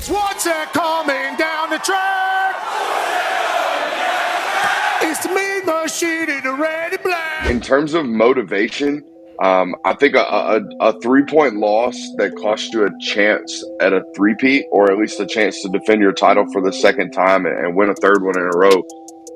What's that coming down the track? It's the mean machine in the red and black. In terms of motivation, I think a 3-point loss that cost you a chance at a three-peat, or at least a chance to defend your title for the second time and win a third one in a row,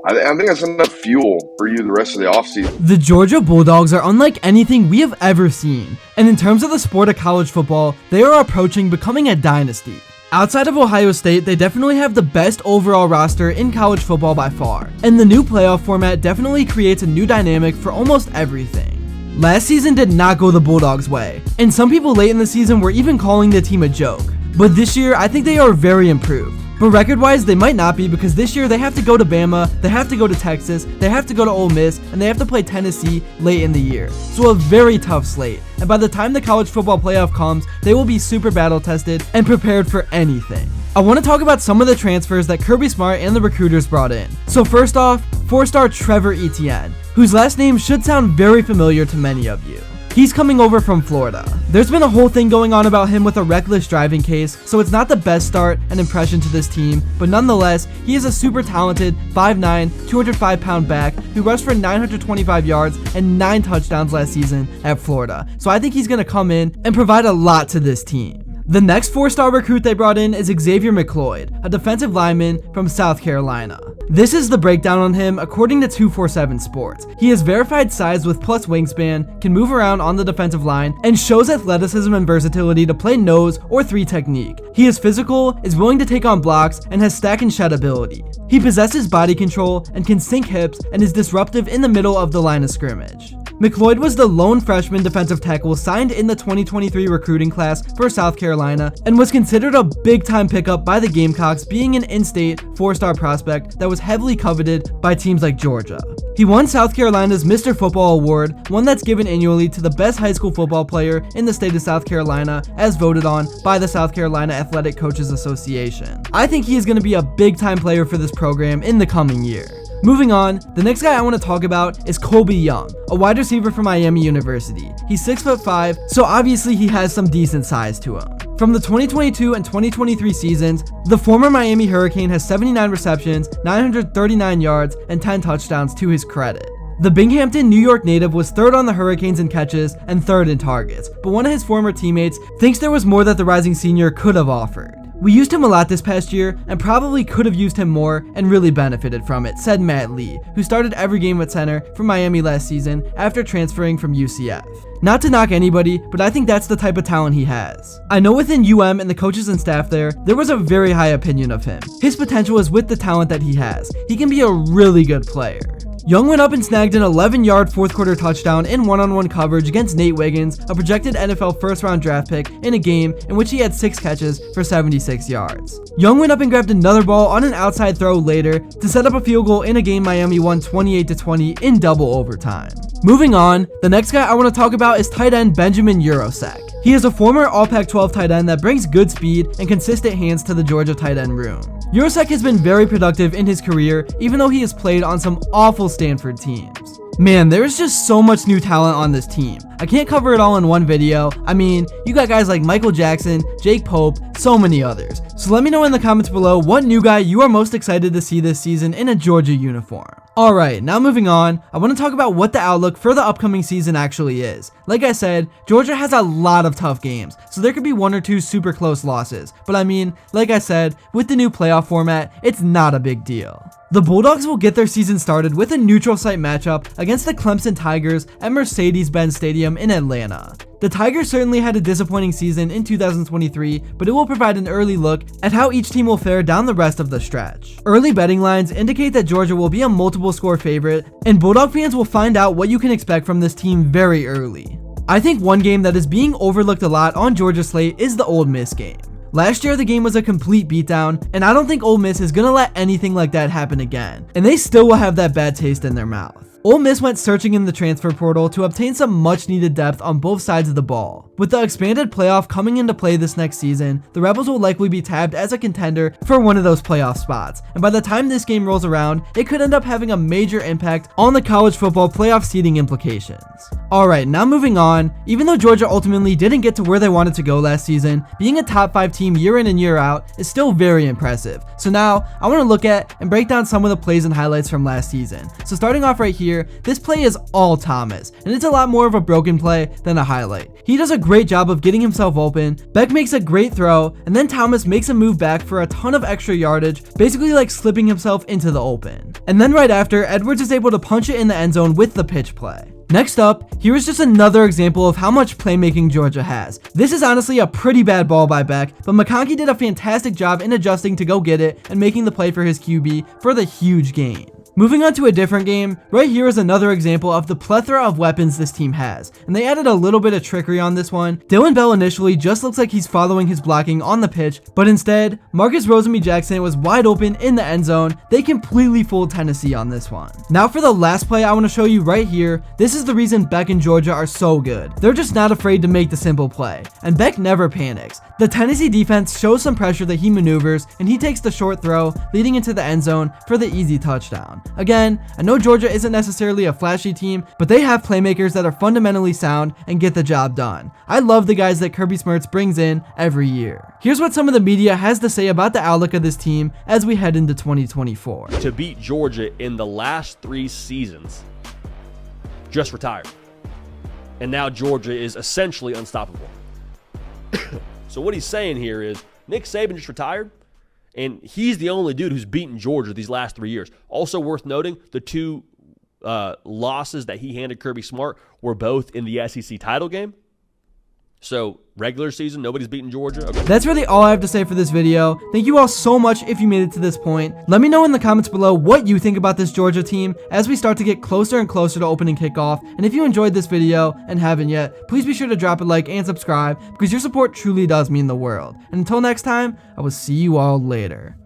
I think that's enough fuel for you the rest of the offseason. The Georgia Bulldogs are unlike anything we have ever seen, and in terms of the sport of college football, they are approaching becoming a dynasty. Outside of Ohio State, they definitely have the best overall roster in college football by far, and the new playoff format definitely creates a new dynamic for almost everything. Last season did not go the Bulldogs' way, and some people late in the season were even calling the team a joke. But this year, I think they are very improved. But record-wise, they might not be, because this year they have to go to Bama, they have to go to Texas, they have to go to Ole Miss, and they have to play Tennessee late in the year. So a very tough slate. And by the time the college football playoff comes, they will be super battle-tested and prepared for anything. I want to talk about some of the transfers that Kirby Smart and the recruiters brought in. So first off, 4-star Trevor Etienne, whose last name should sound very familiar to many of you. He's coming over from Florida. There's been a whole thing going on about him with a reckless driving case, so it's not the best start and impression to this team, but nonetheless, he is a super talented 5'9", 205-pound back who rushed for 925 yards and 9 touchdowns last season at Florida. So I think he's going to come in and provide a lot to this team. The next 4-star recruit they brought in is Xavier McLeod, a defensive lineman from South Carolina. This is the breakdown on him according to 247 Sports. He has verified size with plus wingspan, can move around on the defensive line, and shows athleticism and versatility to play nose or 3 technique. He is physical, is willing to take on blocks, and has stack and shed ability. He possesses body control and can sink hips and is disruptive in the middle of the line of scrimmage. McLeod was the lone freshman defensive tackle signed in the 2023 recruiting class for South Carolina and was considered a big-time pickup by the Gamecocks, being an in-state 4-star prospect that was heavily coveted by teams like Georgia. He won South Carolina's Mr. Football Award, one that's given annually to the best high school football player in the state of South Carolina, as voted on by the South Carolina Athletic Coaches Association. I think he is going to be a big-time player for this program in the coming year. Moving on, the next guy I want to talk about is Colby Young, a wide receiver from Miami University. He's 6'5", so obviously he has some decent size to him. From the 2022 and 2023 seasons, the former Miami Hurricane has 79 receptions, 939 yards, and 10 touchdowns to his credit. The Binghamton, New York native was 3rd on the Hurricanes in catches and 3rd in targets, but one of his former teammates thinks there was more that the rising senior could have offered. We used him a lot this past year and probably could have used him more and really benefited from it, said Matt Lee, who started every game at center for Miami last season after transferring from UCF. Not to knock anybody, but I think that's the type of talent he has. I know within UM and the coaches and staff there was a very high opinion of him. His potential is with the talent that he has. He can be a really good player. Young went up and snagged an 11-yard fourth-quarter touchdown in one-on-one coverage against Nate Wiggins, a projected NFL first-round draft pick, in a game in which he had 6 catches for 76 yards. Young went up and grabbed another ball on an outside throw later to set up a field goal in a game Miami won 28-20 in double overtime. Moving on, the next guy I want to talk about is tight end Benjamin Urosek. He is a former All Pac-12 tight end that brings good speed and consistent hands to the Georgia tight end room. Urosek has been very productive in his career, even though he has played on some awful Stanford teams. Man, there is just so much new talent on this team. I can't cover it all in one video. I mean, you got guys like Michael Jackson, Jake Pope, so many others. So let me know in the comments below what new guy you are most excited to see this season in a Georgia uniform. Alright, now moving on, I want to talk about what the outlook for the upcoming season actually is. Like I said, Georgia has a lot of tough games, so there could be 1 or 2 super close losses. But I mean, like I said, with the new playoff format, it's not a big deal. The Bulldogs will get their season started with a neutral site matchup against the Clemson Tigers at Mercedes-Benz Stadium in Atlanta. The Tigers certainly had a disappointing season in 2023, but it will provide an early look at how each team will fare down the rest of the stretch. Early betting lines indicate that Georgia will be a multiple score favorite, and Bulldog fans will find out what you can expect from this team very early. I think one game that is being overlooked a lot on Georgia's slate is the Ole Miss game. Last year, the game was a complete beatdown, and I don't think Ole Miss is going to let anything like that happen again, and they still will have that bad taste in their mouth. Ole Miss went searching in the transfer portal to obtain some much needed depth on both sides of the ball. With the expanded playoff coming into play this next season, the Rebels will likely be tabbed as a contender for one of those playoff spots, and by the time this game rolls around, it could end up having a major impact on the college football playoff seeding implications. Alright, now moving on, even though Georgia ultimately didn't get to where they wanted to go last season, being a top 5 team year in and year out is still very impressive. So now, I want to look at and break down some of the plays and highlights from last season. So starting off right here, this play is all Thomas, and it's a lot more of a broken play than a highlight. He does a great job of getting himself open, Beck makes a great throw, and then Thomas makes a move back for a ton of extra yardage, basically like slipping himself into the open. And then right after, Edwards is able to punch it in the end zone with the pitch play. Next up, here is just another example of how much playmaking Georgia has. This is honestly a pretty bad ball by Beck, but McConkey did a fantastic job in adjusting to go get it and making the play for his QB for the huge gain. Moving on to a different game, right here is another example of the plethora of weapons this team has, and they added a little bit of trickery on this one. Dylan Bell initially just looks like he's following his blocking on the pitch, but instead, Marcus Rosemy-Jackson was wide open in the end zone. They completely fooled Tennessee on this one. Now for the last play I want to show you right here, this is the reason Beck and Georgia are so good. They're just not afraid to make the simple play, and Beck never panics. The Tennessee defense shows some pressure that he maneuvers, and he takes the short throw, leading into the end zone for the easy touchdown. Again, I know Georgia isn't necessarily a flashy team, but they have playmakers that are fundamentally sound and get the job done. I love the guys that Kirby Smart brings in every year. Here's what some of the media has to say about the outlook of this team as we head into 2024. To beat Georgia in the last 3 seasons, just retired. And now Georgia is essentially unstoppable. So what he's saying here is Nick Saban just retired, and he's the only dude who's beaten Georgia these last 3 years. Also worth noting, the 2 losses that he handed Kirby Smart were both in the SEC title game. So regular season, nobody's beaten Georgia. Okay. That's really all I have to say for this video. Thank you all so much if you made it to this point. Let me know in the comments below what you think about this Georgia team as we start to get closer and closer to opening kickoff. And if you enjoyed this video and haven't yet, please be sure to drop a like and subscribe because your support truly does mean the world. And until next time, I will see you all later.